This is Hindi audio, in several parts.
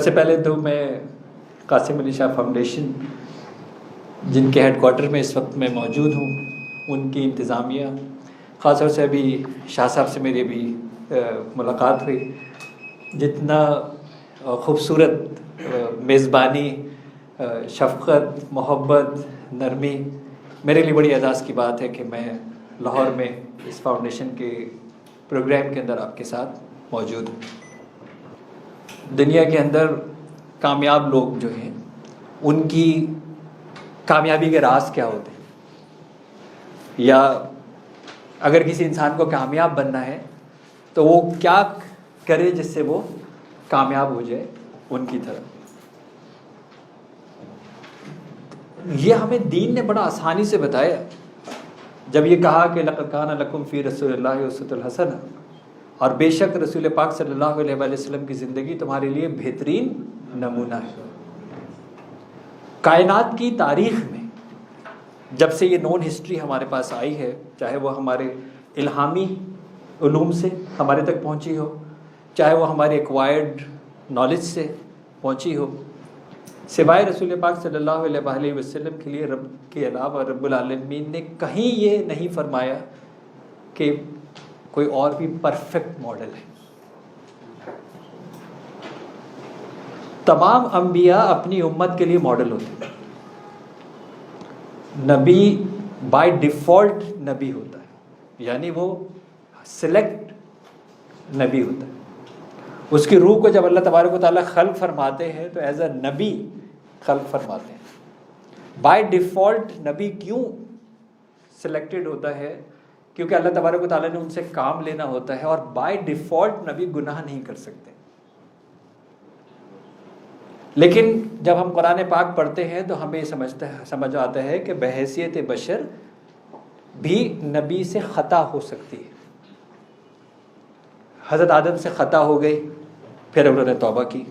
सबसे पहले तो मैं कासिम अली शाह फाउंडेशन, जिनके हेडक्वार्टर में इस वक्त मैं मौजूद हूँ, उनकी इंतज़ामिया, ख़ास तौर से अभी शाह साहब से मेरी भी मुलाकात हुई। जितना ख़ूबसूरत मेज़बानी, शफ़क़त, मोहब्बत, नरमी, मेरे लिए बड़ी एज़ाज़ की बात है कि मैं लाहौर में इस फाउंडेशन के प्रोग्राम के अंदर आपके साथ मौजूद हूँ। दुनिया के अंदर कामयाब लोग जो हैं, उनकी कामयाबी के राज क्या होते हैं, या अगर किसी इंसान को कामयाब बनना है तो वो क्या करे जिससे वो कामयाब हो जाए उनकी तरह। ये हमें दीन ने बड़ा आसानी से बताया जब ये कहा कि लक़द काना लकुम फ़ी रसूलिल्लाहि उस्वतुन हसना, और बेशक रसूल पाक सल्लल्लाहु अलैहि वसल्लम की ज़िंदगी तुम्हारे लिए बेहतरीन नमूना है। कायनात की तारीख़ में जब से ये नॉन हिस्ट्री हमारे पास आई है, चाहे वो हमारे इल्हामी उलूम से हमारे तक पहुँची हो, चाहे वो हमारे एक्वायर्ड नॉलेज से पहुँची हो, सिवाय रसूल पाक सल्लल्लाहु अलैहि वसल्लम के लिए रब के अलावा रब्बुल आलमीन ने कहीं ये नहीं फरमाया कि कोई और भी परफेक्ट मॉडल है। तमाम अंबिया अपनी उम्मत के लिए मॉडल होते हैं। नबी बाय डिफ़ॉल्ट नबी होता है, यानी वो सिलेक्ट नबी होता है। उसकी रूह को जब अल्लाह तबारक व तआला खल्क़ फरमाते हैं तो एज अ नबी खल्क़ फरमाते हैं। बाय डिफ़ॉल्ट नबी क्यों सिलेक्टेड होता है? क्योंकि अल्लाह तबारक व तआला ने उनसे काम लेना होता है, और बाय डिफ़ॉल्ट नबी गुनाह नहीं कर सकते। लेकिन जब हम कुरान पाक पढ़ते हैं तो हमें समझ आता है कि बहैसियत बशर भी नबी से ख़ता हो सकती है। हज़रत आदम से ख़ता हो गई, फिर उन्होंने तौबा की।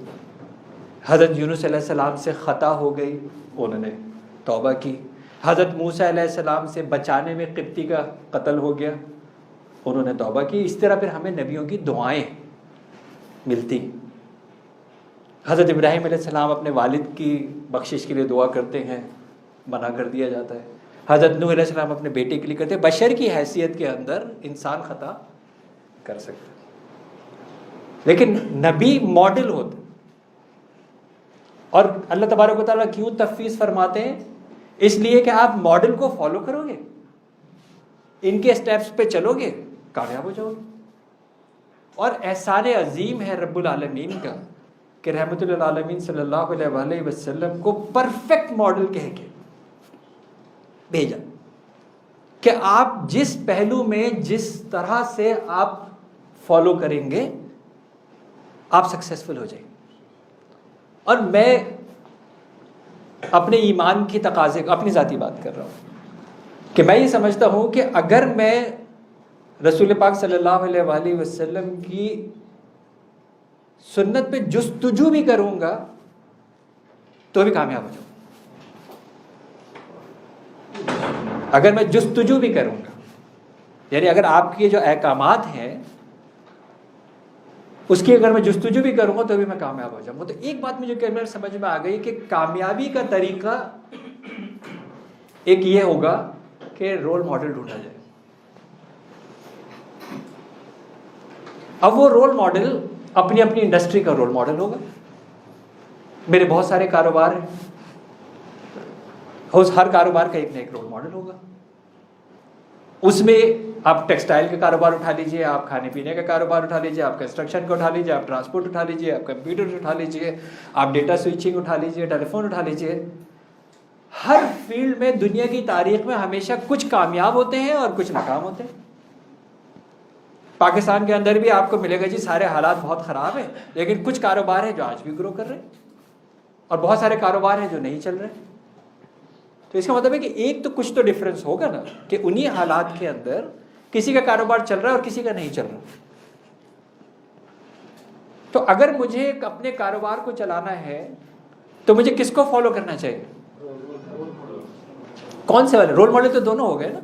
हज़रत यूनुस अलैहिस्सलाम से ख़ता हो गई, उन्होंने तौबा की। हज़रत मूसा अलैहिस्सलाम से बचाने में क़िब्ती का कत्ल हो गया, उन्होंने तौबा की। इस तरह फिर हमें नबियों की दुआएं मिलती। हज़रत इब्राहीम अलैहिस्सलाम अपने वालिद की बख्शिश के लिए दुआ करते हैं, मना कर दिया जाता है। हज़रत नूह अलैहिस्सलाम अपने बेटे के लिए करते हैं। बशर की हैसियत के अंदर इंसान ख़ता कर सकता है, लेकिन नबी मॉडल होते। और अल्लाह तबारक व तआला क्यों तफ़वीज़ फरमाते हैं? इसलिए कि आप मॉडल को फॉलो करोगे, इनके स्टेप्स पे चलोगे, कामयाब हो जाओगे। और एहसान अजीम है रब्बुल आलमीन का कि रहमतुल आलमीन सल्लल्लाहु अलैहि वसल्लम को परफेक्ट मॉडल कह के भेजा कि आप जिस पहलू में जिस तरह से आप फॉलो करेंगे आप सक्सेसफुल हो जाएंगे। और मैं अपने ईमान की तकाज़े, अपनी ज़ाती बात कर रहा हूँ, कि मैं ये समझता हूँ कि अगर मैं रसूल पाक सल्लल्लाहु अलैहि वसल्लम की सुन्नत पे जुस्तजू भी करूँगा तो भी कामयाब हो जाऊँ। अगर मैं जुस्तजू भी करूँगा, यानी अगर आपके जो अहकामात हैं उसकी अगर मैं जुस्तजू भी करूँगा तो भी मैं कामयाब हो जाऊँगा। तो एक बात मुझे कैमरे समझ में आ गई कि कामयाबी का तरीका एक ये होगा कि रोल मॉडल ढूंढा जाए। अब वो रोल मॉडल अपनी अपनी इंडस्ट्री का रोल मॉडल होगा। मेरे बहुत सारे कारोबार हैं, उस हर कारोबार का एक ना एक रोल मॉडल होगा। उसमें आप टेक्सटाइल का कारोबार उठा लीजिए, आप खाने पीने का कारोबार उठा लीजिए, आप कंस्ट्रक्शन का उठा लीजिए, आप ट्रांसपोर्ट उठा लीजिए, आप कंप्यूटर उठा लीजिए, आप डेटा स्विचिंग उठा लीजिए, टेलीफोन उठा लीजिए। हर फील्ड में दुनिया की तारीख में हमेशा कुछ कामयाब होते हैं और कुछ नाकाम होते हैं। पाकिस्तान के अंदर भी आपको मिलेगा जी सारे हालात बहुत ख़राब हैं, लेकिन कुछ कारोबार हैं जो आज भी ग्रो कर रहे हैं और बहुत सारे कारोबार हैं जो नहीं चल रहे। तो इसका मतलब है कि एक तो कुछ तो डिफरेंस होगा ना, कि उन्हीं हालात के अंदर किसी का कारोबार चल रहा है और किसी का नहीं चल रहा। तो अगर मुझे अपने कारोबार को चलाना है तो मुझे किसको फॉलो करना चाहिए? कौन से वाले? रोल मॉडल तो दोनों हो गए ना,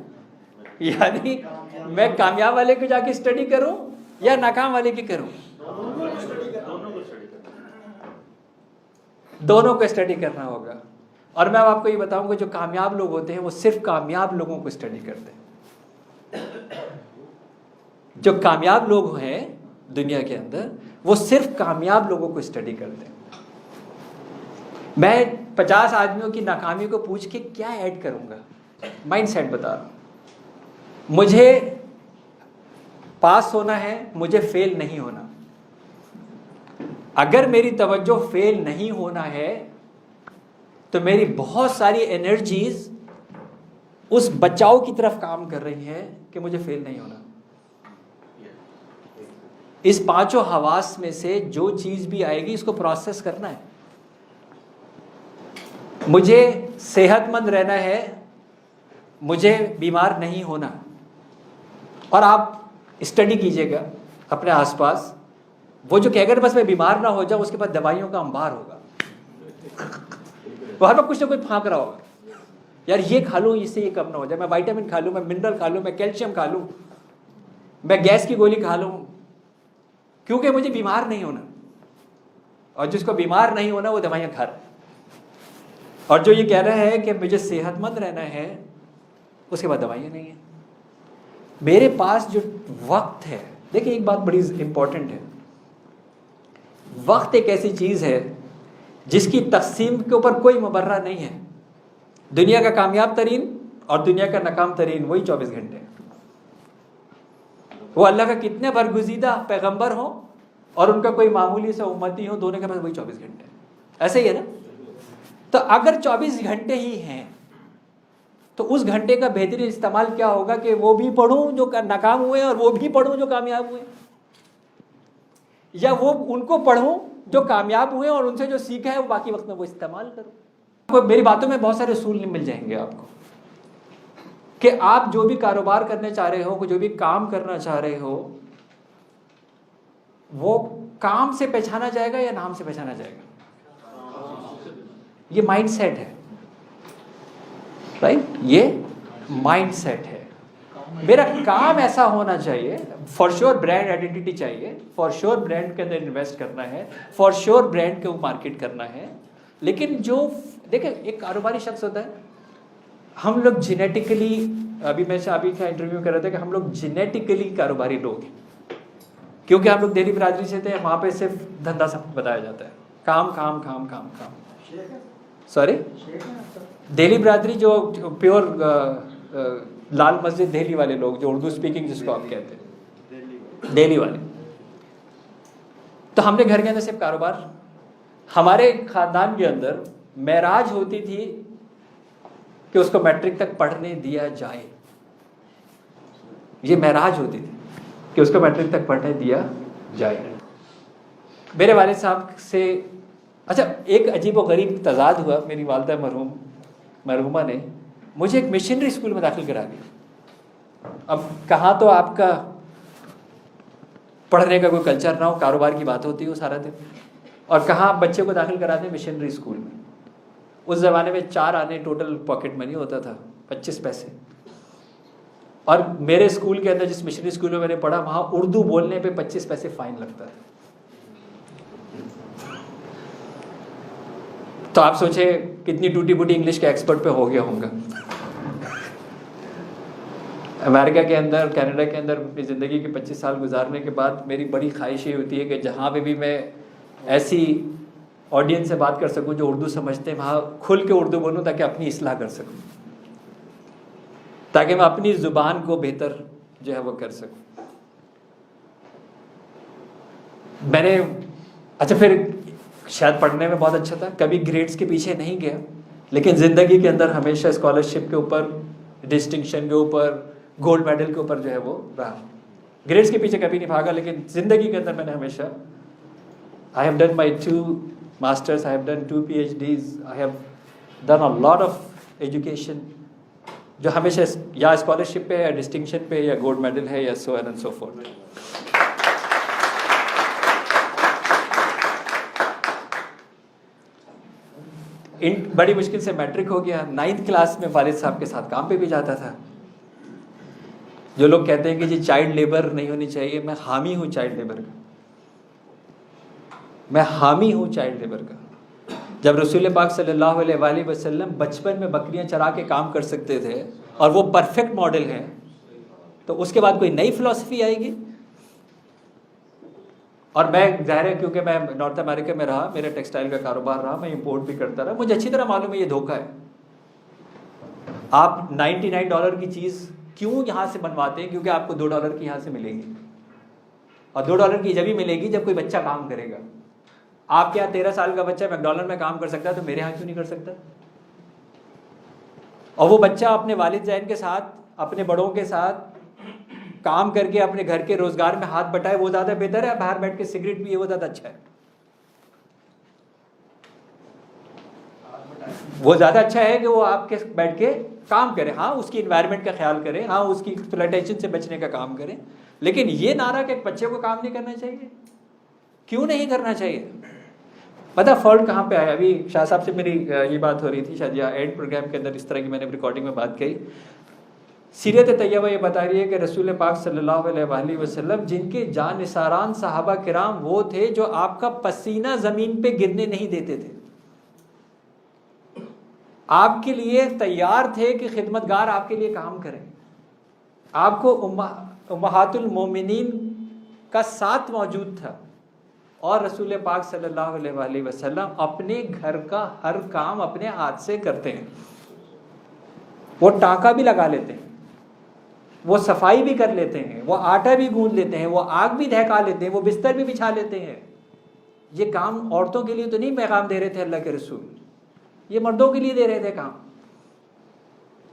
यानी मैं कामयाब वाले को जाके स्टडी करूं या नाकाम वाले की करूं? दोनों को स्टडी करना होगा। और मैं आपको ये बताऊंगा, जो कामयाब लोग होते हैं वो सिर्फ कामयाब लोगों को स्टडी करते हैं। जो कामयाब लोग हैं दुनिया के अंदर वो सिर्फ कामयाब लोगों को स्टडी करते हैं। मैं 50 आदमियों की नाकामी को पूछ के क्या ऐड करूंगा? माइंडसेट बता रहा हूं। मुझे पास होना है, मुझे फेल नहीं होना। अगर मेरी तवज्जो फेल नहीं होना है तो मेरी बहुत सारी एनर्जीज उस बचाव की तरफ काम कर रही है कि मुझे फेल नहीं होना। इस पांचों हवास में से जो चीज भी आएगी इसको प्रोसेस करना है। मुझे सेहतमंद रहना है, मुझे बीमार नहीं होना। और आप स्टडी कीजिएगा अपने आसपास, वो जो कहेगा बस मैं बीमार ना हो जाऊं, उसके बाद दवाइयों का अंबार होगा। वहां पर कुछ ना कुछ फांक रहा होगा, यार ये खा लूं इससे ये कम ना हो जाए, मैं विटामिन खा लूं, मैं मिनरल खा लूं, मैं कैल्शियम खा लूं, मैं गैस की गोली खा लूं, क्योंकि मुझे बीमार नहीं होना। और जिसको बीमार नहीं होना वो दवाइयां खा रहा है। और जो ये कह रहा है कि मुझे सेहतमंद रहना है, उसके बाद दवाइयां नहीं है। मेरे पास जो वक्त है, देखिए एक बात बड़ी इंपॉर्टेंट है, वक्त एक ऐसी चीज है जिसकी तकसीम के ऊपर कोई मुबर्रा नहीं है। दुनिया का कामयाब तरीन और दुनिया का नाकाम तरीन वही 24 घंटे। वो अल्लाह का कितने बरगुज़ीदा पैगंबर हो और उनका कोई मामूली सा उम्मती हो, दोनों के पास वही 24 घंटे। ऐसे ही है ना? तो अगर 24 घंटे ही हैं तो उस घंटे का बेहतरीन इस्तेमाल क्या होगा कि वो भी पढ़ूं जो नाकाम हुए और वो भी पढ़ूं जो कामयाब हुए, या वो उनको पढ़ूं जो कामयाब हुए और उनसे जो सीखा है वो बाकी वक्त में वो इस्तेमाल करूं। मेरी बातों में बहुत सारे उसूल मिल जाएंगे आपको कि आप जो भी कारोबार करने चाह रहे हो, जो भी काम करना चाह रहे हो, वो काम से पहचाना जाएगा या नाम से पहचाना जाएगा? ये माइंडसेट है, राइट? ये माइंडसेट है। मेरा काम ऐसा होना चाहिए, फॉर श्योर ब्रांड आइडेंटिटी चाहिए, फॉर श्योर ब्रांड के अंदर इन्वेस्ट करना है, फॉर श्योर ब्रांड को मार्केट करना है। लेकिन जो देखिए एक कारोबारी शख्स होता है, हम लोग जेनेटिकली, अभी मैं अभी का इंटरव्यू कर रहा था कि हम लोग जेनेटिकली कारोबारी लोग हैं, क्योंकि हम लोग दिल्ली बिरादरी से थे। वहाँ पे सिर्फ धंधा सब बताया जाता है, काम काम काम काम काम। सॉरी, दिल्ली बिरादरी जो प्योर लाल मस्जिद दिल्ली वाले लोग, जो उर्दू स्पीकिंग जिसको आप कहते हैं, दिल्ली वाले। तो हमने घर के अंदर सिर्फ कारोबार। हमारे खानदान के अंदर मेराज होती थी कि उसको मैट्रिक तक पढ़ने दिया जाए। ये मेराज होती थी कि उसको मैट्रिक तक पढ़ने दिया जाए। मेरे वालिद साहब से अच्छा एक अजीब व गरीब तजाद हुआ। मेरी वालिदा मरहुमा ने मुझे एक मिशनरी स्कूल में दाखिल करा दिया। अब कहाँ तो आपका पढ़ने का कोई कल्चर ना हो, कारोबार की बात होती हो सारा दिन, और कहाँ बच्चे को दाखिल करा दें मिशनरी स्कूल में। उस ज़माने में 4 आने टोटल पॉकेट मनी होता था, 25 पैसे। और मेरे स्कूल के अंदर, जिस मिशनरी स्कूल में मैंने पढ़ा, वहाँ उर्दू बोलने पे 25 पैसे फाइन लगता था। तो आप सोचे कितनी टूटी फूटी इंग्लिश के एक्सपर्ट पे हो गया होगा। अमेरिका के अंदर, कनाडा के अंदर अपनी ज़िंदगी के 25 साल गुजारने के बाद मेरी बड़ी ख्वाहिश ये होती है कि जहाँ पे भी मैं ऐसी ऑडियंस से बात कर सकूं जो उर्दू समझते हैं, वहाँ खुल के उर्दू बोलूं ताकि अपनी इस्लाह कर सकूं, ताकि मैं अपनी ज़ुबान को बेहतर जो है वो कर सकूं। मैंने अच्छा फिर शायद पढ़ने में बहुत अच्छा था, कभी ग्रेड्स के पीछे नहीं गया, लेकिन ज़िंदगी के अंदर हमेशा स्कॉलरशिप के ऊपर, डिस्टिंक्शन के ऊपर, गोल्ड मेडल के ऊपर जो है वो रहा। ग्रेड्स के पीछे कभी नहीं भागा, लेकिन ज़िंदगी के अंदर मैंने हमेशा I have done my 2 masters, I have done 2 PhDs, I have done a lot of education, जो हमेशा या स्कॉलरशिप पे या डिस्टिंक्शन पे या गोल्ड मेडल है या so on and so forth। इन बड़ी मुश्किल से मैट्रिक हो गया। 9th क्लास में वालिद साहब के साथ काम पे भी जाता था। जो लोग कहते हैं कि जी चाइल्ड लेबर नहीं होनी चाहिए, मैं हामी हूँ चाइल्ड लेबर का, मैं हामी हूँ चाइल्ड लेबर का। जब रसूल पाक सल्लल्लाहु अलैहि वसल्लम बचपन में बकरियां चरा के काम कर सकते थे और वो परफेक्ट मॉडल हैं, तो उसके बाद कोई नई फिलॉसफी आएगी? और मैं ज़ाहिर है क्योंकि मैं नॉर्थ अमेरिका में रहा, मेरा टेक्सटाइल का कारोबार रहा, मैं इंपोर्ट भी करता रहा, मुझे अच्छी तरह मालूम है ये धोखा है। आप $99 की चीज़ क्यों यहाँ से बनवाते हैं? क्योंकि आपको $2 की यहाँ से मिलेगी, और $2 की जब ही मिलेगी जब कोई बच्चा काम करेगा। आपके यहाँ 13 साल का बच्चा मैकडॉनल्ड में काम कर सकता है, तो मेरे यहाँ क्यों नहीं कर सकता? और वो बच्चा अपने वालिद ज़ैन के साथ, अपने बड़ों के साथ काम करके अपने घर के रोजगार में हाथ बटाए, वो ज़्यादा बेहतर है बाहर बैठ के सिगरेट पिए, वो ज़्यादा अच्छा है? वो ज़्यादा अच्छा है कि वो आपके बैठ के काम करे, हाँ उसकी इन्वायरमेंट का ख्याल करें, हाँ उसकी एक्सप्लॉयटेशन से बचने का काम करें, लेकिन ये नारा कि बच्चे को काम नहीं करना चाहिए, क्यों नहीं करना चाहिए? पता फॉल्ट कहाँ पे आया? अभी शाह साहब से मेरी ये बात हो रही थी, शायद या एंड प्रोग्राम के अंदर इस तरह की मैंने रिकॉर्डिंग में बात कही। सीरत तैयबा ये बता रही है कि रसूल पाक सल्लल्लाहु अलैहि वसल्लम जिनके जानिसारान सहाबा किराम वो थे जो आपका पसीना ज़मीन पे गिरने नहीं देते थे, आपके लिए तैयार थे कि खिदमतगार आपके लिए काम करें, आपको उम्महातुल मोमिनीन का साथ मौजूद था, और रसूल पाक सल्लल्लाहु अलैहि वसल्लम अपने घर का हर काम अपने हाथ से करते हैं। वो टाँका भी लगा लेते हैं, वो सफाई भी कर लेते हैं, वो आटा भी गूंद लेते हैं, वो आग भी दहका लेते हैं, वो बिस्तर भी बिछा लेते हैं। ये काम औरतों के लिए तो नहीं पैगाम दे रहे थे अल्लाह के रसूल, ये मर्दों के लिए दे रहे थे काम,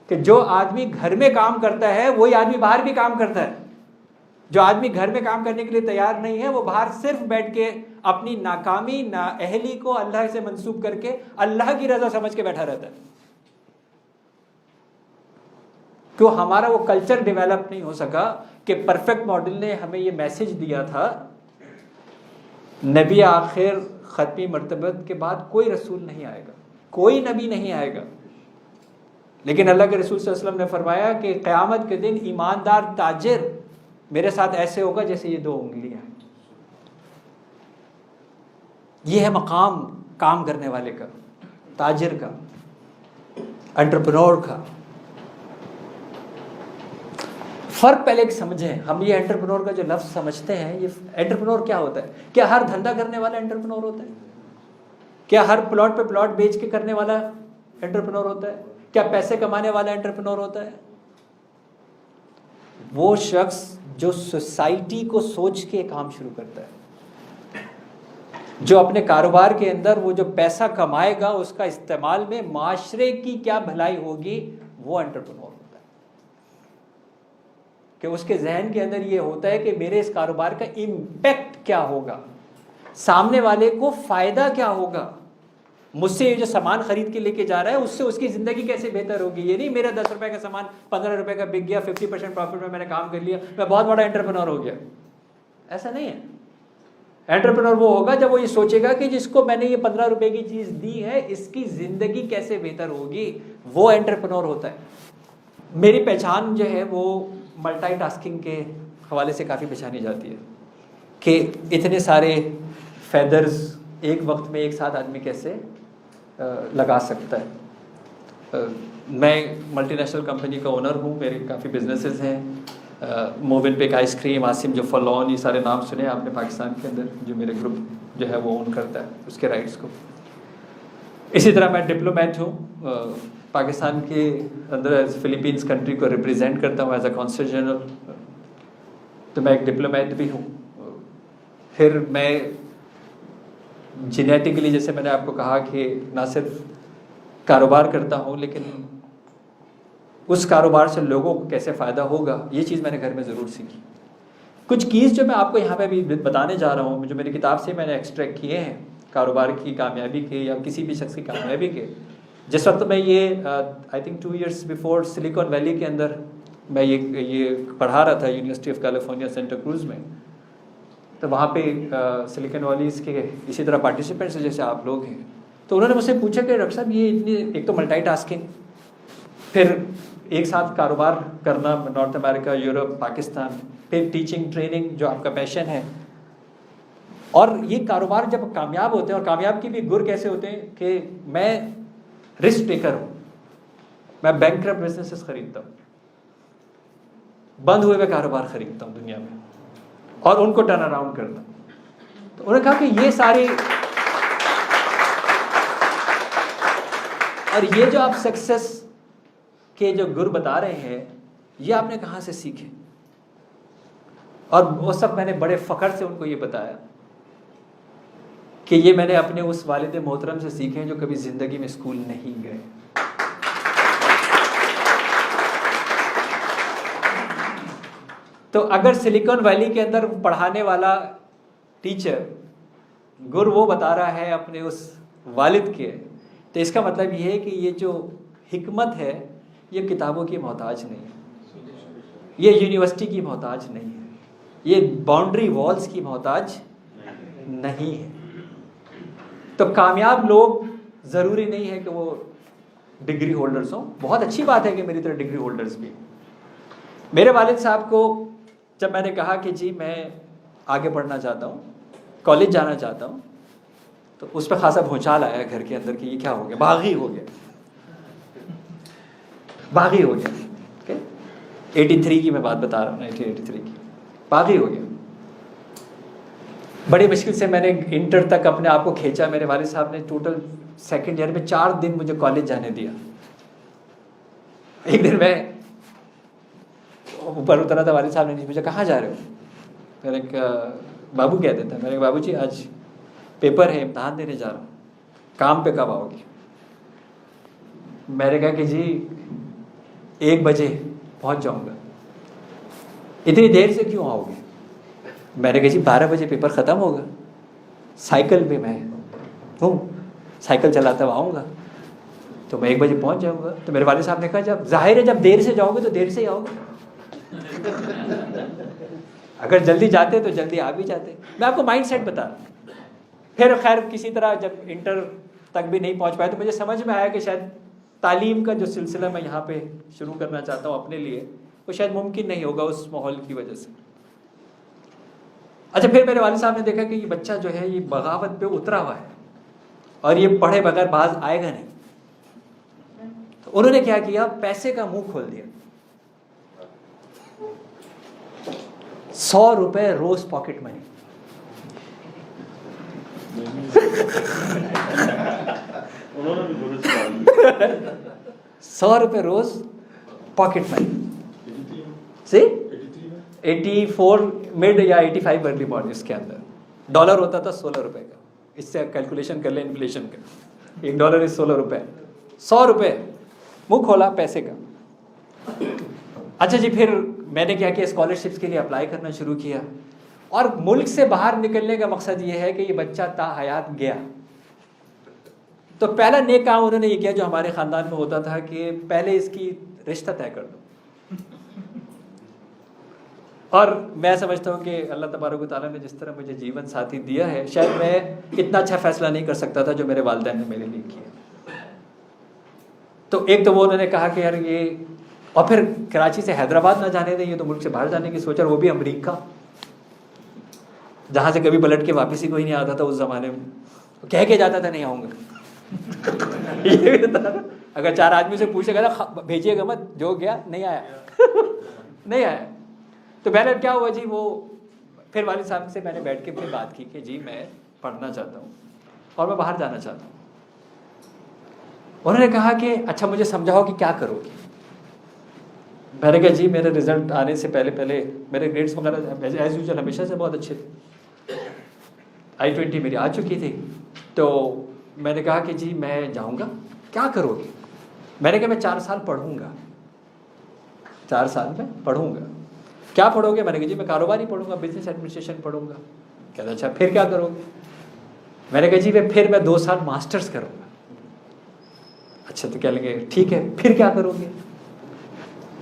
कि जो आदमी घर में काम करता है वही आदमी बाहर भी काम करता है। जो आदमी घर में काम करने के लिए तैयार नहीं है, वो बाहर सिर्फ बैठ के अपनी नाकामी नाअहली को अल्लाह से मंसूब करके अल्लाह की रजा समझ के बैठा रहता है। क्यों? हमारा वो कल्चर डेवलप नहीं हो सका कि परफेक्ट मॉडल ने हमें ये मैसेज दिया था, नबी आखिर ख़त्मी मर्तबत के बाद कोई रसूल नहीं आएगा, कोई नबी नहीं आएगा, लेकिन अल्लाह के रसूल सल्लल्लाहु अलैहि वसल्लम ने फरमाया कि क़यामत के दिन ईमानदार ताजिर मेरे साथ ऐसे होगा जैसे ये 2 उंगलियां। ये है मकाम काम करने वाले का, ताजिर का, एंटरप्रेन्योर का। फ़र्क पहले समझें। हम ये एंटरप्रेन्योर का जो लफ्ज़ समझते हैं, ये एंटरप्रेन्योर क्या होता है? क्या हर धंधा करने वाला एंटरप्रेन्योर होता है? क्या हर प्लॉट पे प्लॉट बेच के करने वाला एंटरप्रेन्योर होता है? क्या पैसे कमाने वाला एंटरप्रेन्योर होता है? वो शख्स जो सोसाइटी को सोच के काम शुरू करता है, जो अपने कारोबार के अंदर वो जो पैसा कमाएगा उसका इस्तेमाल में माशरे की क्या भलाई होगी, वो एंटरप्रेन्योर होता है। कि उसके जहन के अंदर ये होता है कि मेरे इस कारोबार का इम्पैक्ट क्या होगा, सामने वाले को फायदा क्या होगा, मुझसे ये जो सामान खरीद के लेके जा रहा है उससे उसकी ज़िंदगी कैसे बेहतर होगी। ये नहीं मेरा 10 रुपए का सामान 15 रुपए का बिक गया, 50% प्रॉफिट में मैंने काम कर लिया, मैं बहुत बड़ा एंटरप्रेन्योर हो गया। ऐसा नहीं है। एंटरप्रेन्योर वो होगा जब वो ये सोचेगा कि जिसको मैंने ये 15 रुपए की चीज़ दी है इसकी ज़िंदगी कैसे बेहतर होगी, वो एंटरप्रेन्योर होता है। मेरी पहचान जो है वो मल्टीटास्किंग के हवाले से काफ़ी पहचानी जाती है कि इतने सारे फेदर्स एक वक्त में एक साथ आदमी कैसे लगा सकता है। मैं मल्टीनेशनल कंपनी का ओनर हूँ, मेरे काफ़ी बिजनेसेस हैं, मोविन पिक आइसक्रीम, आसिम जो फलौन, ये सारे नाम सुने आपने पाकिस्तान के अंदर, जो मेरे ग्रुप जो है वो ओन करता है उसके राइट्स को। इसी तरह मैं डिप्लोमेट हूँ, पाकिस्तान के अंदर फिलीपींस कंट्री को रिप्रेजेंट करता हूँ एज अ कॉन्सल जनरल, तो मैं एक डिप्लोमेट भी हूँ। फिर मैं जेनेटिकली, जैसे मैंने आपको कहा कि ना सिर्फ कारोबार करता हूँ लेकिन उस कारोबार से लोगों को कैसे फ़ायदा होगा, ये चीज़ मैंने घर में ज़रूर सीखी। कुछ कीज़ जो मैं आपको यहाँ पे अभी बताने जा रहा हूँ, जो मेरी किताब से मैंने एक्सट्रैक्ट किए हैं कारोबार की कामयाबी के या किसी भी शख्स की कामयाबी के। जिस वक्त मैं ये I think 2 years before Silicon Valley के अंदर मैं ये पढ़ा रहा था university of California Santa Cruz में, तो वहाँ पे सिलिकॉन वैलीज़ के इसी तरह पार्टिसिपेंट्स जैसे आप लोग हैं, तो उन्होंने मुझसे पूछा कि डॉक्टर साहब ये इतनी, एक तो मल्टीटास्किंग, फिर एक साथ कारोबार करना नॉर्थ अमेरिका, यूरोप, पाकिस्तान, फिर टीचिंग ट्रेनिंग जो आपका पैशन है, और ये कारोबार जब कामयाब होते हैं, और कामयाब की भी गुर कैसे होते हैं कि मैं रिस्क टेकर हूँ, मैं बैंकक्रप्ट बिजनेसेस खरीदता हूँ, बंद हुए हुए कारोबार खरीदता हूँ दुनिया में और उनको टर्न अराउंड करता हूँ। तो उन्होंने कहा कि ये सारे, और ये जो आप सक्सेस के जो गुर बता रहे हैं, ये आपने कहाँ से सीखे? और वो सब मैंने बड़े फ़ख्र से उनको ये बताया कि ये मैंने अपने उस वालिद मोहतरम से सीखे हैं जो कभी ज़िंदगी में स्कूल नहीं गए। तो अगर सिलिकॉन वैली के अंदर पढ़ाने वाला टीचर गुर वो बता रहा है अपने उस वालिद के, तो इसका मतलब ये है कि ये जो हिकमत है ये किताबों की मोहताज नहीं है, ये यूनिवर्सिटी की मोहताज नहीं है, ये बाउंड्री वॉल्स की मोहताज नहीं है। तो कामयाब लोग ज़रूरी नहीं है कि वो डिग्री होल्डर्स हों। बहुत अच्छी बात है कि मेरी तरह डिग्री होल्डर्स भी। मेरे वालिद साहब को जब मैंने कहा कि जी मैं आगे बढ़ना चाहता हूँ, कॉलेज जाना चाहता हूँ, तो उस पर खासा भूचाल आया घर के अंदर कि ये क्या हो गया, बागी हो गया, बागी हो गया। 83 की मैं बात बता रहा हूँ, 1983 की, बागी हो गया। बड़ी मुश्किल से मैंने इंटर तक अपने आप को खींचा। मेरे वालिद साहब ने टोटल सेकंड ईयर में 4 दिन मुझे कॉलेज जाने दिया। एक दिन मैं ऊपर उतरा था, वालिद साहब ने मुझे कहाँ जा रहे हो? मैंने कहा बाबू कह देता, मैंने कहा बाबूजी आज पेपर है, इम्तहान देने जा रहा हूँ, काम पे कब आओगे? मैंने कहा कि जी 1 बजे पहुँच जाऊँगा। इतनी देर से क्यों आओगे? मैंने कहा जी 12 बजे पेपर ख़त्म होगा, साइकिल पे मैं हूँ, साइकिल चलाता हुआ आऊँगा, तो मैं 1 बजे पहुँच जाऊँगा। तो मेरे वालिद साहब ने कहा जब जाहिर है जब देर से जाओगे तो देर से ही आओगे, अगर जल्दी जाते तो जल्दी आ भी जाते। मैं आपको माइंड सेट बता रहा हूँ। फिर खैर किसी तरह जब इंटर तक भी नहीं पहुँच पाया तो मुझे समझ में आया कि शायद तालीम का जो सिलसिला मैं यहाँ पे शुरू करना चाहता हूँ अपने लिए, वो शायद मुमकिन नहीं होगा उस माहौल की वजह से। अच्छा, फिर मेरे वालिद साहब ने देखा कि ये बच्चा जो है ये बगावत पे उतरा हुआ है और ये पढ़े बगैर बाज आएगा नहीं, तो उन्होंने क्या किया, पैसे का मुंह खोल दिया। 100 रुपए रोज पॉकेट मनी। उन्होंने 100 रुपए रोज पॉकेट मनी से 84 मिड या 85 अर्ली मॉडल, इसके अंदर डॉलर होता था 16 रुपए का। इससे कैलकुलेशन कर ले इन्फ्लेशन का, $1 इज 16 रुपए। 100 रुपए मुंह खोला पैसे का। अच्छा जी, फिर मैंने क्या किया, स्कॉलरशिप्स के लिए अप्लाई करना शुरू किया। और मुल्क से बाहर निकलने का मकसद ये है कि ये बच्चा ताहयात गया। तो पहला नेक काम उन्होंने ये किया जो हमारे ख़ानदान में होता था कि पहले इसकी रिश्ता तय कर दो। और मैं समझता हूँ कि अल्लाह तबारक व तआला ने जिस तरह मुझे जीवन साथी दिया है, शायद मैं इतना अच्छा फ़ैसला नहीं कर सकता था जो मेरे वालिदैन ने मेरे लिए किया। तो एक तो वो उन्होंने कहा कि यार ये, और फिर कराची से हैदराबाद ना जाने दें, ये तो मुल्क से बाहर जाने की सोच, और वो भी अमेरिका, जहाँ से कभी पलट के वापस ही कोई नहीं आता था उस ज़माने में। कह के जाता था नहीं आऊँगा। ये भी था, अगर 4 आदमी से पूछेगा ना भेजिएगा मत, जो गया नहीं आया। नहीं आया। तो पहले क्या हुआ जी, वो फिर वालिद साहब से मैंने बैठ के फिर बात की कि जी मैं पढ़ना चाहता हूँ और मैं बाहर जाना चाहता हूँ। उन्होंने कहा कि अच्छा मुझे समझाओ कि क्या करोगे। मैंने कहा जी मेरे रिजल्ट आने से पहले पहले मेरे ग्रेड्स वगैरह एज यूजुअल हमेशा से बहुत अच्छे थे, I-20 मेरी आ चुकी थी। तो मैंने कहा कि जी मैं जाऊँगा, क्या करोगे? मैंने कहा मैं 4 साल पढ़ूँगा, 4 साल में पढ़ूँगा। क्या पढ़ोगे? मैंने कहा जी मैं कारोबार ही पढ़ूँगा, बिजनेस एडमिनिस्ट्रेशन पढ़ूँगा। कहता अच्छा फिर क्या करोगे? मैंने कहा जी फिर मैं 2 साल मास्टर्स करूँगा। अच्छा तो क्या लेंगे, ठीक है, फिर क्या करोगे?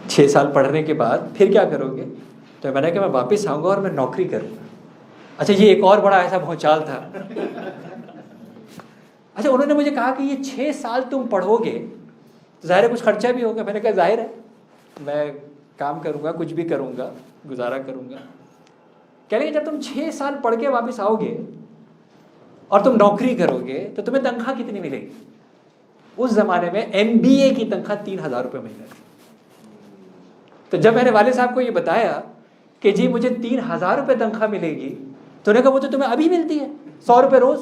6 साल पढ़ने के बाद फिर क्या करोगे? तो मैंने कहा मैं वापस आऊँगा और मैं नौकरी करूँगा। अच्छा ये एक और बड़ा ऐसा भौचाल था। अच्छा उन्होंने मुझे कहा कि ये 6 साल तुम पढ़ोगे तो ज़ाहिर है कुछ खर्चा भी होगा। मैंने कहा जाहिर है, मैं काम करूँगा, कुछ भी करूँगा, गुजारा करूँगा। कह रहे जब तुम 6 साल पढ़ के वापस आओगे और तुम नौकरी करोगे तो तुम्हें तनख्वाह कितनी मिलेगी? उस जमाने में MBA की तनख्वाह 3,000 रुपये महीने थी। तो जब मैंने वाले साहब को ये बताया कि जी मुझे 3,000 रुपये तनख्वाह मिलेगी, तो उन्होंने कहा वो तो तुम्हें अभी मिलती है 100 रुपये रोज।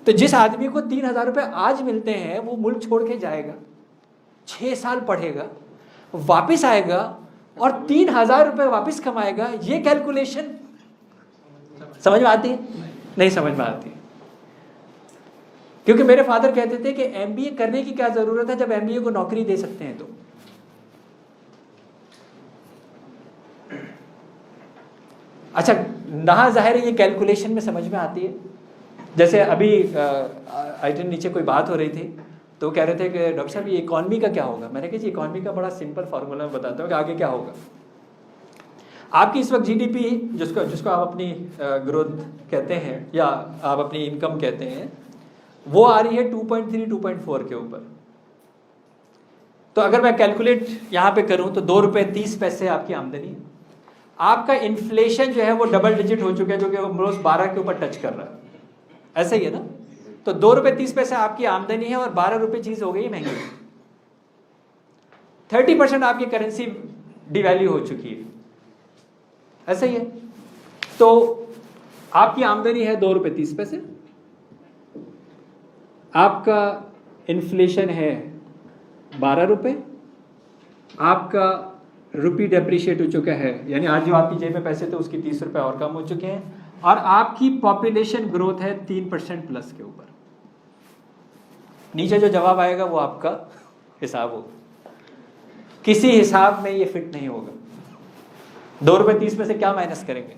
तो जिस आदमी को 3,000 रुपये आज मिलते हैं वो मुल्क छोड़ के जाएगा, 6 साल पढ़ेगा, वापिस आएगा और 3,000 रुपये वापिस कमाएगा। ये कैलकुलेशन समझ में आती है? नहीं समझ में आती। क्योंकि मेरे फादर कहते थे कि MBA करने की क्या जरूरत है जब MBA को नौकरी दे सकते हैं। तो अच्छा, ना जाहिर है ये कैलकुलेशन में समझ में आती है। जैसे अभी आइटन नीचे कोई बात हो रही थी तो कह रहे थे कि डॉक्टर साहब ये इकॉनमी का क्या होगा। मैंने कहा जी इकॉनमी का बड़ा सिंपल फार्मूला मैं बताता हूँ कि आगे क्या होगा। आपकी इस वक्त GDP जिसको आप अपनी ग्रोथ कहते हैं या आप अपनी इनकम कहते हैं, वो आ रही है 2.3 2.4 के ऊपर। तो अगर मैं कैलकुलेट यहाँ पे करूँ तो 2 रुपये 30 पैसे आपकी आमदनी है। आपका इन्फ्लेशन जो है वो डबल डिजिट हो चुका है, जो कि रोज 12 के ऊपर टच कर रहा है। ऐसा ही है ना? तो 2 रुपये 30 पैसे आपकी आमदनी है और 12 रुपये चीज हो गई महंगी। 30% आपकी करेंसी डिवैल्यू हो चुकी है। ऐसा ही है। तो आपकी आमदनी है 2 रुपये 30 पैसे, आपका इन्फ्लेशन है 12 रुपये, आपका रुपी डेप्रिशिएट हो चुका है, यानी आज जो आपकी जेब में पैसे थे उसकी 30 रुपये और कम हो चुके हैं, और आपकी पॉपुलेशन ग्रोथ है 3% प्लस के ऊपर। नीचे जो जवाब आएगा वो आपका हिसाब होगा। किसी हिसाब में ये फिट नहीं होगा। 2 रुपये 30 में से क्या माइनस करेंगे?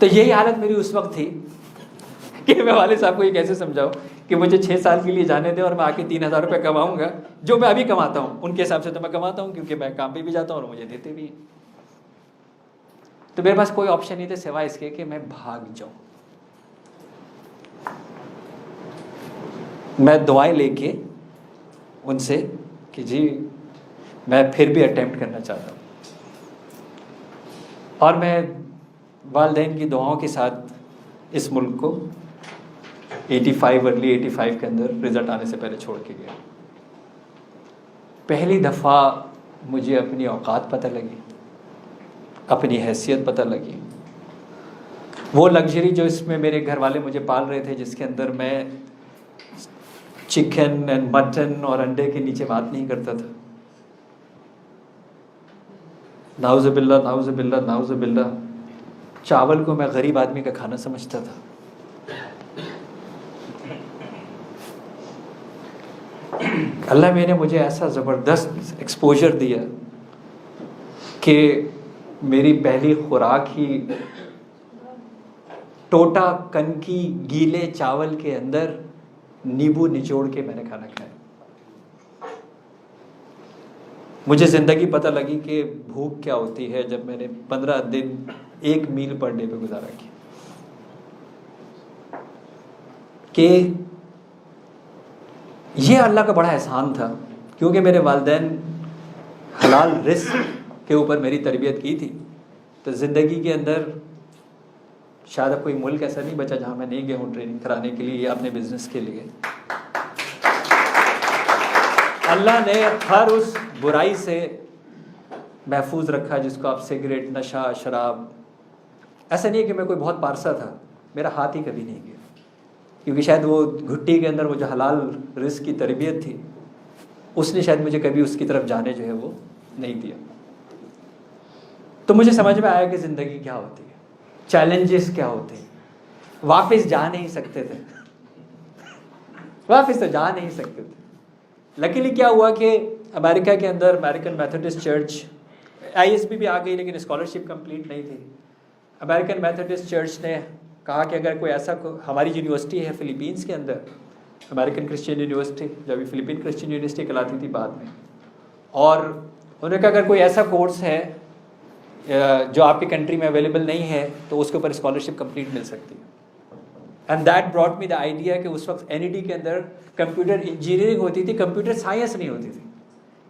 तो यही हालत मेरी उस वक्त थी कि मैं वाले साहब को ये कैसे समझाऊं कि मुझे 6 साल के लिए जाने दें और मैं आके 3,000 रुपये कमाऊंगा, जो मैं अभी कमाता हूं उनके हिसाब से तो मैं कमाता हूं, क्योंकि मैं काम पे भी जाता हूं और मुझे देते भी हैं। तो मेरे पास कोई ऑप्शन नहीं था सिवाय इसके कि मैं भाग जाऊं। मैं दुआएं लेके उनसे कि जी मैं फिर भी अटेम्प्ट करना चाहता हूँ, और मैं वालिदैन की दुआओं के साथ इस मुल्क को 85 अर्ली 85 के अंदर रिजल्ट आने से पहले छोड़ के गया। पहली दफ़ा मुझे अपनी औकात पता लगी, अपनी हैसियत पता लगी। वो लग्जरी जो इसमें मेरे घर वाले मुझे पाल रहे थे, जिसके अंदर मैं चिकन एंड मटन और अंडे के नीचे बात नहीं करता था। नाउज़ुबिल्लाह नाउज़ुबिल्लाह नाउज़ुबिल्लाह, चावल को मैं गरीब आदमी का खाना समझता था। अल्लाह मैंने मुझे ऐसा ज़बरदस्त एक्सपोजर दिया कि मेरी पहली खुराक ही टोटा कनकी गीले चावल के अंदर नींबू निचोड़ के मैंने खाना खाया। मुझे ज़िंदगी पता लगी कि भूख क्या होती है जब मैंने 15 दिन एक मील पर डे पे गुजारा किया। कि ये अल्लाह का बड़ा एहसान था, क्योंकि मेरे वालिदैन हलाल रिस्क के ऊपर मेरी तरबियत की थी। तो ज़िंदगी के अंदर शायद अब कोई मुल्क ऐसा नहीं बचा जहाँ मैं नहीं गया हूँ ट्रेनिंग कराने के लिए या अपने बिजनेस के लिए। अल्लाह ने हर उस बुराई से महफूज रखा जिसको आप सिगरेट, नशा, शराब। ऐसा नहीं है कि मैं कोई बहुत पारसा था, मेरा हाथ ही कभी नहीं गया, क्योंकि शायद वो घुट्टी के अंदर वो जो हलाल रिस्क की तरबियत थी उसने शायद मुझे कभी उसकी तरफ जाने जो है वो नहीं दिया। तो मुझे समझ में आया कि ज़िंदगी क्या होती है, चैलेंजेस क्या होते हैं। वापस जा नहीं सकते थे, वापस तो जा नहीं सकते थे। लकीली क्या हुआ कि अमेरिका के अंदर अमेरिकन मेथोडिस्ट चर्च, ISB भी आ गई लेकिन स्कॉलरशिप कंप्लीट नहीं थी। अमेरिकन मेथोडिस्ट चर्च ने कहा कि अगर कोई ऐसा हमारी यूनिवर्सिटी है फिलीपींस के अंदर, अमेरिकन क्रिश्चियन यूनिवर्सिटी, जो अभी फिलीपीन क्रिश्चियन यूनिवर्सिटी कहलाती थी बाद में, और उन्होंने कहा अगर कोई ऐसा कोर्स है जो आपकी कंट्री में अवेलेबल नहीं है तो उसके ऊपर स्कॉलरशिप कंप्लीट मिल सकती है। And that brought me the idea कि उस वक्त NED के अंदर कंप्यूटर इंजीनियरिंग होती थी, कंप्यूटर साइंस नहीं होती थी।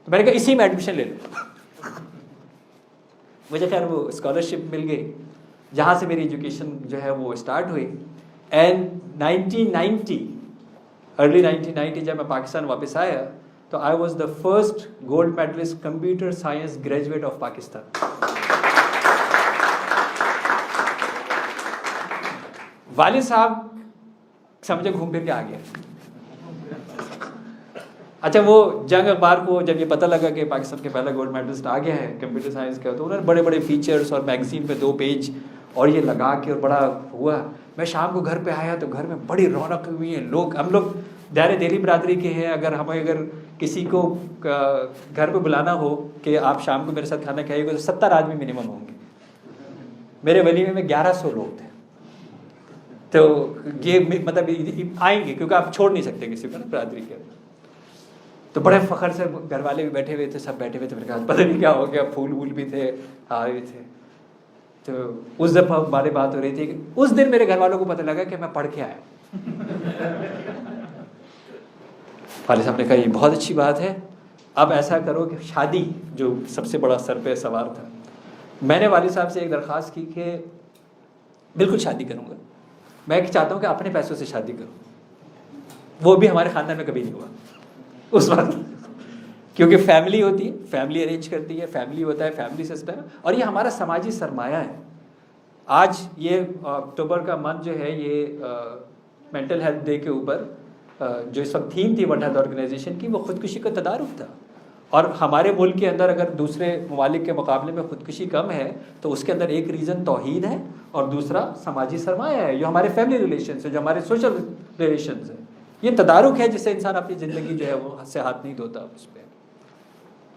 तो मैंने कहा इसी में एडमिशन ले लो। मुझे खैर वो स्कॉलरशिप मिल गई, जहाँ से मेरी एजुकेशन जो है वो स्टार्ट हुई। एंड 1990 अर्ली 1990 जब मैं पाकिस्तान वापस आया तो I was the first gold medallist computer science graduate of Pakistan. वालिद साहब समझे घूम फिर के आ गया। अच्छा, वो जंग अखबार को जब ये पता लगा कि पाकिस्तान के पहला गोल्ड मेडलिस्ट आ गया है कंप्यूटर साइंस का, तो उन्होंने बड़े बड़े फीचर्स और मैगजीन पे 2 पेज और ये लगा के और बड़ा हुआ। मैं शाम को घर पे आया तो घर में बड़ी रौनक हुई है। हम लोग दायरे दिली बरादरी के हैं। अगर किसी को घर पे बुलाना हो कि आप शाम को मेरे साथ खाना खाइएगा तो 70 आदमी मिनिमम होंगे। मेरे वलीमे में 1100 लोग थे। तो ये मतलब आएंगे क्योंकि आप छोड़ नहीं सकते किसी को ना बरादरी के। तो बड़े फ़ख्र से घर वाले भी बैठे हुए थे, सब बैठे हुए थे। मेरे कहा पता नहीं क्या हो गया, फूल वूल भी थे, आ रहे थे। तो उस दफ़ा हमारी बात हो रही थी कि उस दिन मेरे घर वालों को पता लगा कि मैं पढ़ के आया। वाले साहब ने कहा ये बहुत अच्छी बात है, अब ऐसा करो कि शादी जो सबसे बड़ा सर पे सवार था, मैंने वाले साहब से एक दरख्वास्त की कि बिल्कुल शादी करूँगा, मैं चाहता हूँ कि अपने पैसों से शादी करूँ। वो भी हमारे ख़ानदान में कभी नहीं हुआ उस वक्त, क्योंकि फैमिली होती है, फैमिली अरेंज करती है, फैमिली होता है, फैमिली सिस्टम, और ये हमारा समाजी सरमाया है। आज ये अक्टूबर का मंथ जो है ये मेंटल हेल्थ डे के ऊपर जो इस वक्त थीम थी वर्ल्ड हेल्थ ऑर्गेनाइजेशन की, वो खुदकुशी का तदारुक था। और हमारे मुल्क के अंदर अगर दूसरे ममालिक के मुकाबले में खुदकुशी कम है तो उसके अंदर एक रीज़न तौहीद है और दूसरा समाजी सरमाया है, जो हमारे फैमिली रिलेशन है, जो हमारे सोशल रिलेशन है। ये तदारुक है जिससे इंसान अपनी ज़िंदगी जो है वो से हाथ नहीं धोता उस पर।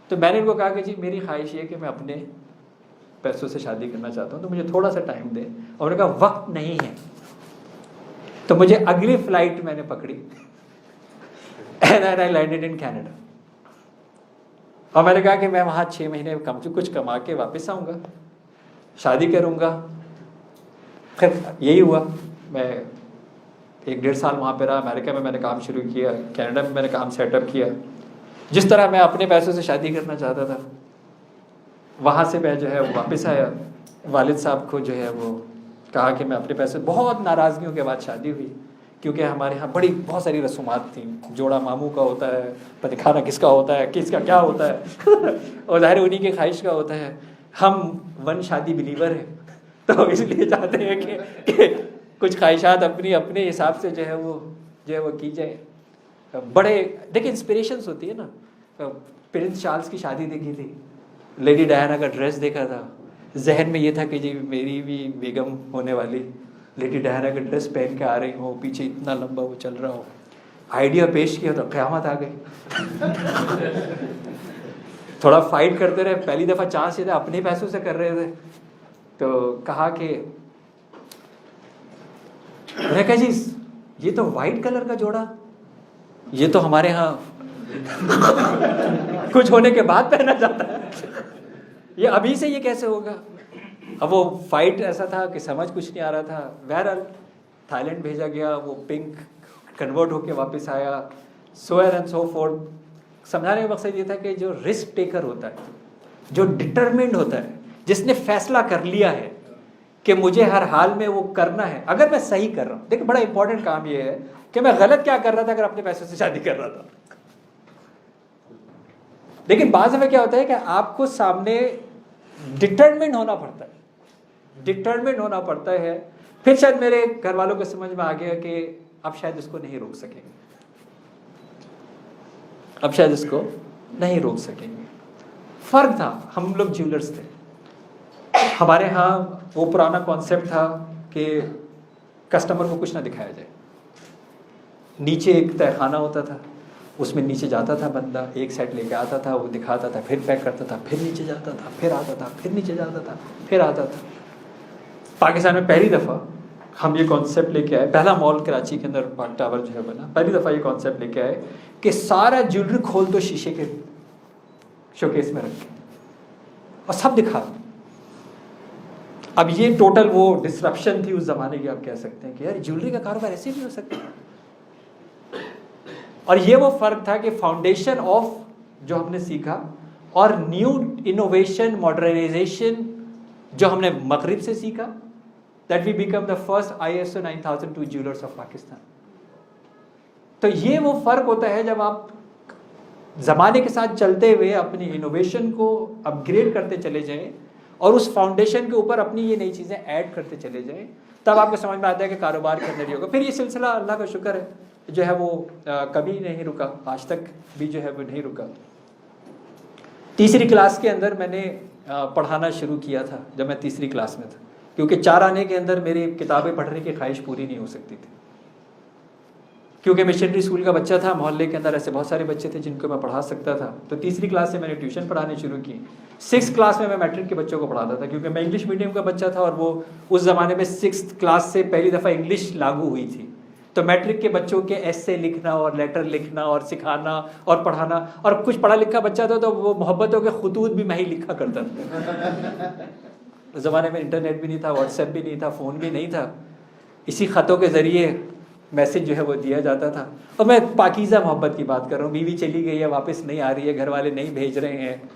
तो मैंने उनको कहा कि जी मेरी ख्वाहिश ये कि मैं अपने पैसों से शादी करना चाहता हूँ, तो मुझे थोड़ा सा टाइम दें। और उन्होंने कहा वक्त नहीं है। तो मुझे अगली फ़्लाइट मैंने पकड़ी and I landed in Canada. और मैंने कहा कि मैं वहाँ 6 महीने कुछ कमा के वापस आऊँगा, शादी करूँगा। फिर यही हुआ, मैं 1-1.5 साल वहाँ पे रहा। अमेरिका में मैंने काम शुरू किया, कनाडा में मैंने काम सेटअप किया। जिस तरह मैं अपने पैसों से शादी करना चाहता था, वहाँ से मैं जो है वो वापस आया। वालिद साहब को जो है वो कहा कि मैं अपने पैसे, बहुत नाराज़गियों के बाद शादी हुई, क्योंकि हमारे यहाँ बहुत सारी रसूमात थी। जोड़ा मामू का होता है, पति खाना किसका होता है, किसका क्या होता है और ज़ाहिर उन्हीं की ख्वाहिश का होता है। हम वन शादी बिलीवर हैं, तो इसलिए चाहते हैं कि कुछ ख्वाहिशात अपनी अपने हिसाब से जो है वो की जाए। बड़े देखिए इंस्पिरेशंस होती है ना। प्रिंस चार्ल्स की शादी देखी थी, लेडी डायना का ड्रेस देखा था, जहन में ये था कि जी मेरी भी बेगम होने वाली लेडी डायना का ड्रेस पहन के आ रही हो, पीछे इतना लंबा वो चल रहा हो। आइडिया पेश किया तो क़यामत आ गई। थोड़ा फाइट करते रहे, पहली दफ़ा चांस ये था अपने पैसों से कर रहे थे। तो कहा कि मैंने कहा जी ये तो वाइट कलर का जोड़ा, ये तो हमारे यहाँ कुछ होने के बाद पहना जाता है, ये अभी से ये कैसे होगा। अब वो फाइट ऐसा था कि समझ कुछ नहीं आ रहा था। बहरहाल थाईलैंड भेजा गया, वो पिंक कन्वर्ट होके वापस आया, सो एंड सो फोर्थ। समझाने का मकसद ये था कि जो रिस्क टेकर होता है, जो डिटरमिन्ड होता है, जिसने फैसला कर लिया है कि मुझे हर हाल में वो करना है, अगर मैं सही कर रहा हूँ। देखिए बड़ा इंपॉर्टेंट काम ये है कि मैं गलत क्या कर रहा था अगर अपने पैसों से शादी कर रहा था। लेकिन बाज़ दफ़ा क्या होता है कि आपको सामने डिटरमिन्ड होना पड़ता है, डिटरमिन्ड होना पड़ता है। फिर शायद मेरे घर वालों को समझ में आ गया कि अब शायद इसको नहीं रोक सकेंगे, अब शायद इसको नहीं रोक सकेंगे। फ़र्क था, हम लोग ज्वेलर्स थे, हमारे यहाँ वो पुराना कॉन्सेप्ट था कि कस्टमर को कुछ ना दिखाया जाए। नीचे एक तहखाना होता था, उसमें नीचे जाता था बंदा, एक सेट लेके आता था, वो दिखाता था, फिर पैक करता था, फिर नीचे जाता था, फिर आता था, फिर नीचे जाता था, फिर आता था। पाकिस्तान में पहली दफ़ा हम ये कॉन्सेप्ट लेके आए, पहला मॉल कराची के अंदर पार्क टावर जो है बना, पहली दफ़ा ये कॉन्सेप्ट लेके आए कि सारा ज्वेलरी खोल दो शीशे के शोकेस में रख के और सब दिखा। अब ये टोटल वो डिसरप्शन थी उस ज़माने की, आप कह सकते हैं कि यार ज्वेलरी का कारोबार ऐसे भी हो सकता है। और ये वो फ़र्क था कि फाउंडेशन ऑफ जो हमने सीखा, और न्यू इनोवेशन, मॉडर्नाइजेशन जो हमने मगरिब से सीखा, that we become the first ISO 9002 jewellers of Pakistan. तो ये वो फर्क होता है जब आप ज़माने के साथ चलते हुए अपनी इनोवेशन को अपग्रेड करते चले जाएं और उस फाउंडेशन के ऊपर अपनी ये नई चीज़ें ऐड करते चले जाएं, तब आपको समझ में आता है कि कारोबार के अंदर ही होगा। फिर ये सिलसिला अल्लाह का शुक्र है जो है वो कभी नहीं रुका, आज तक भी जो है वो नहीं रुका। तीसरी क्लास के अंदर मैंने पढ़ाना शुरू किया था, जब मैं तीसरी क्लास में था, क्योंकि 4 आने के अंदर मेरी किताबें पढ़ने की ख्वाहिश पूरी नहीं हो सकती थी, क्योंकि मिशनरी स्कूल का बच्चा था, मोहल्ले के अंदर ऐसे बहुत सारे बच्चे थे जिनको मैं पढ़ा सकता था। तो तीसरी क्लास से मैंने ट्यूशन पढ़ाने शुरू की। 6th क्लास में मैं मैट्रिक के बच्चों को पढ़ाता था, क्योंकि मैं इंग्लिश मीडियम का बच्चा था और वो उस ज़माने में 6th क्लास से पहली दफ़ा इंग्लिश लागू हुई थी। तो मैट्रिक के बच्चों के एस्से लिखना और लेटर लिखना और सिखाना और पढ़ाना, और कुछ पढ़ा लिखा बच्चा था तो वो मोहब्बतों के खतूत भी मैं ही लिखा करता था। उस ज़माने में इंटरनेट भी नहीं था, व्हाट्सएप भी नहीं था, फ़ोन भी नहीं था, इसी ख़तों के ज़रिए मैसेज जो है वो दिया जाता था। और मैं पाकीज़ा मोहब्बत की बात कर रहा हूँ, बीवी चली गई है, वापस नहीं आ रही है, घर वाले नहीं भेज रहे हैं,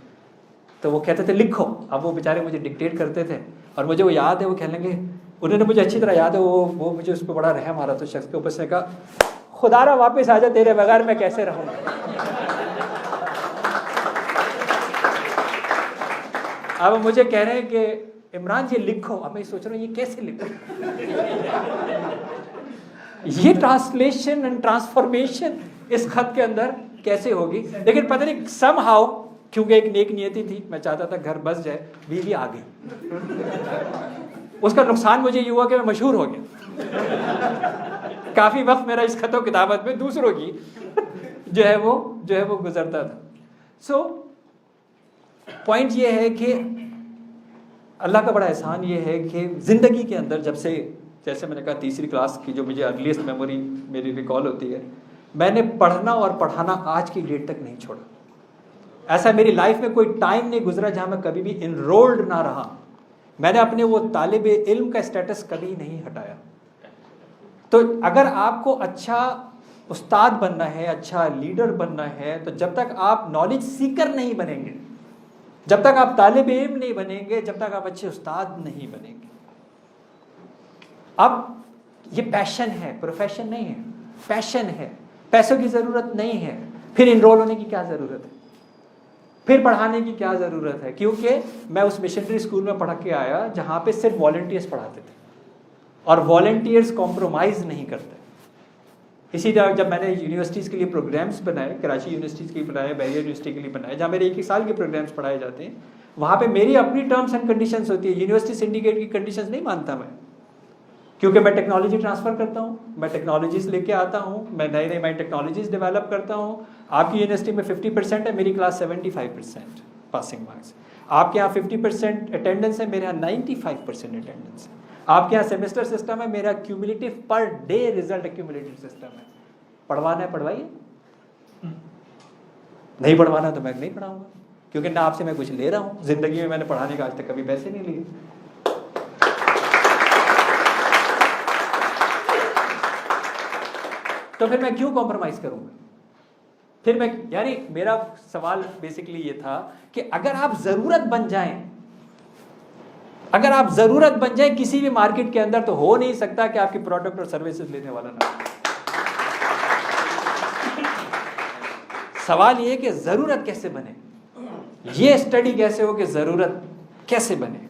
तो वो कहते थे लिखो। अब वो बेचारे मुझे डिक्टेट करते थे और मुझे वो याद है, वो कह लेंगे, उन्होंने मुझे अच्छी तरह याद है, वो मुझे उस पर बड़ा रहम आ रहा था शख्स के ऊपर, से कहा खुदारा वापस आ जा, तेरे बगैर मैं कैसे रहूँगा। अब मुझे कह रहे हैं कि इमरान ये लिखो। अब मैं सोच रहा हूँ ये कैसे लिखो, ये ट्रांसलेशन एंड ट्रांसफॉर्मेशन इस खत के अंदर कैसे होगी। लेकिन पता नहीं समहाउ, क्योंकि एक नेक नियति थी, मैं चाहता था घर बस जाए, बीवी आ गई। उसका नुकसान मुझे ये हुआ कि मैं मशहूर हो गया। काफ़ी वक्त मेरा इस खतो किताबत में दूसरों की जो है वो गुजरता था। सो पॉइंट ये है कि अल्लाह का बड़ा एहसान ये है कि ज़िंदगी के अंदर जब से, जैसे मैंने कहा, तीसरी क्लास की जो मुझे अर्लीस्ट मेमोरी मेरी रिकॉल होती है, मैंने पढ़ना और पढ़ाना आज की डेट तक नहीं छोड़ा। ऐसा मेरी लाइफ में कोई टाइम नहीं गुजरा जहाँ मैं कभी भी इनरोल्ड ना रहा। मैंने अपने वो तालिब इल्म का स्टेटस कभी नहीं हटाया। तो अगर आपको अच्छा उस्ताद बनना है, अच्छा लीडर बनना है, तो जब तक आप नॉलेज सीकर नहीं बनेंगे, जब तक आप तालिब इल्म नहीं बनेंगे, जब तक आप अच्छे उस्ताद नहीं बनेंगे। अब ये पैशन है, प्रोफेशन नहीं है, पैशन है। पैसों की ज़रूरत नहीं है, फिर इनरोल होने की क्या ज़रूरत है, फिर पढ़ाने की क्या ज़रूरत है। क्योंकि मैं उस मिशनरी स्कूल में पढ़ के आया जहाँ पे सिर्फ वॉलंटियर्स पढ़ाते थे और वॉलंटियर्स कॉम्प्रोमाइज़ नहीं करते। इसी तरह जब मैंने यूनिवर्सिटीज़ के लिए प्रोग्राम्स बनाए, कराची यूनिवर्सिटीज़ के लिए बनाए, बैरियर यूनिवर्सिटी के लिए बनाए, जहाँ मेरे 1 साल के प्रोग्राम्स पढ़ाए जाते हैं, वहाँ पे मेरी अपनी टर्म्स एंड कंडीशंस होती है। यूनिवर्सिटी सिंडिकेट की कंडीशंस नहीं मानता मैं, क्योंकि मैं टेक्नोलॉजी ट्रांसफ़र करता हूँ, मैं टेक्नोलॉजीज़ लेके आता हूँ, मैं नई नई टेक्नोलॉजीज़ डेवलप करता हूँ। आपकी यूनिवर्सिटी में 50% है, मेरी क्लास 75% पासिंग मार्क्स। आपके यहाँ 50% अटेंडेंस है, मेरे यहाँ 95% अटेंडेंस है। आपके यहाँ सेमेस्टर सिस्टम है, मेरा cumulative per day result accumulative system है। पढ़वाना है पढ़वाइए, नहीं पढ़वाना तो मैं नहीं पढ़ाऊँगा, क्योंकि ना आपसे मैं कुछ ले रहा हूँ। ज़िंदगी में मैंने पढ़ाने का आज तक कभी पैसे नहीं लिए। तो फिर मैं क्यों कॉम्प्रोमाइज़ करूँगा? फिर मैं, यानी मेरा सवाल बेसिकली ये था कि अगर आप ज़रूरत बन जाएं, अगर आप ज़रूरत बन जाए किसी भी मार्केट के अंदर, तो हो नहीं सकता कि आपकी प्रोडक्ट और सर्विसेज लेने वाला ना हो। सवाल ये है कि ज़रूरत कैसे बने, ये स्टडी कैसे हो कि ज़रूरत कैसे बने।